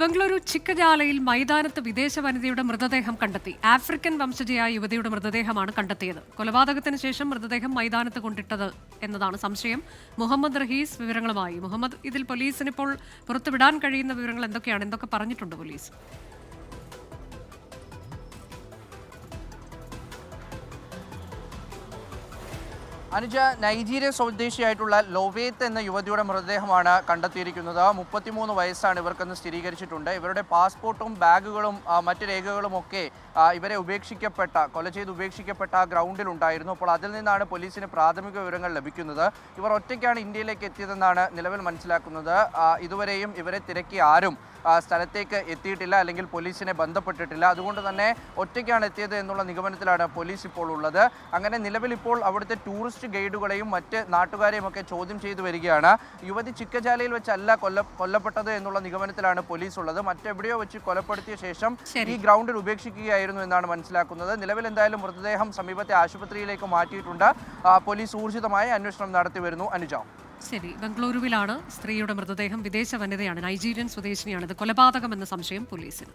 ബംഗളൂരു ചിക്കജാലയിൽ മൈതാനത്ത് വിദേശ വനിതയുടെ മൃതദേഹം കണ്ടെത്തി. ആഫ്രിക്കൻ വംശജയായ യുവതിയുടെ മൃതദേഹമാണ് കണ്ടെത്തിയത്. കൊലപാതകത്തിന് ശേഷം മൃതദേഹം മൈതാനത്ത് കൊണ്ടിട്ടത് എന്നതാണ് സംശയം. മുഹമ്മദ് റഹീസ് വിവരങ്ങളുമായി. മുഹമ്മദ്, ഇതിൽ പോലീസിന് ഇപ്പോൾ പുറത്തുവിടാൻ കഴിയുന്ന വിവരങ്ങൾ എന്തൊക്കെയാണ്? എന്തൊക്കെ പറഞ്ഞിട്ടുണ്ട് പോലീസ്? അനുജ, നൈജീരിയ സ്വദേശിയായിട്ടുള്ള ലോവേത്ത് എന്ന യുവതിയുടെ മൃതദേഹമാണ് കണ്ടെത്തിയിരിക്കുന്നത്. 33 വയസ്സാണ് ഇവർക്കെന്ന് സ്ഥിരീകരിച്ചിട്ടുണ്ട്. ഇവരുടെ പാസ്പോർട്ടും ബാഗുകളും മറ്റ് രേഖകളും ഒക്കെ ഇവരെ കൊല ചെയ്ത് ഉപേക്ഷിക്കപ്പെട്ട ഗ്രൗണ്ടിൽ ഉണ്ടായിരുന്നു. അപ്പോൾ അതിൽ നിന്നാണ് പോലീസിന് പ്രാഥമിക വിവരങ്ങൾ ലഭിക്കുന്നത്. ഇവർ ഒറ്റയ്ക്കാണ് ഇന്ത്യയിലേക്ക് എത്തിയതെന്നാണ് നിലവിൽ മനസ്സിലാക്കുന്നത്. ഇതുവരെയും ഇവരെ തിരക്കി ആരും സ്ഥലത്തേക്ക് എത്തിയിട്ടില്ല, അല്ലെങ്കിൽ പോലീസിനെ ബന്ധപ്പെട്ടിട്ടില്ല. അതുകൊണ്ട് തന്നെ ഒറ്റയ്ക്കാണ് എത്തിയത് എന്നുള്ള നിഗമനത്തിലാണ് പോലീസ് ഇപ്പോൾ ഉള്ളത്. അങ്ങനെ നിലവിൽ ഇപ്പോൾ അവിടുത്തെ ടൂറിസ്റ്റ് ഗൈഡുകളെയും മറ്റ് നാട്ടുകാരെയും ഒക്കെ ചോദ്യം ചെയ്തു വരികയാണ്. യുവതി ചിക്കജാലയിൽ വെച്ചല്ല കൊല്ലപ്പെട്ടത് എന്നുള്ള നിഗമനത്തിലാണ് പോലീസ് ഉള്ളത്. മറ്റെവിടെയോ വെച്ച് കൊലപ്പെടുത്തിയ ശേഷം ഈ ഗ്രൗണ്ടിൽ ഉപേക്ഷിക്കുകയായിരുന്നു എന്നാണ് മനസ്സിലാക്കുന്നത്. നിലവിൽ എന്തായാലും മൃതദേഹം സമീപത്തെ ആശുപത്രിയിലേക്ക് മാറ്റിയിട്ടുണ്ട്. പോലീസ് ഊർജിതമായ അന്വേഷണം നടത്തി വരുന്നു. അനുജ, ശരി. ബംഗളൂരുവിലാണ് സ്ത്രീയുടെ മൃതദേഹം. വിദേശ വനിതയാണ്, നൈജീരിയൻ സ്വദേശിനിയാണ്. ഇത് കൊലപാതകമെന്ന സംശയം പോലീസിന്.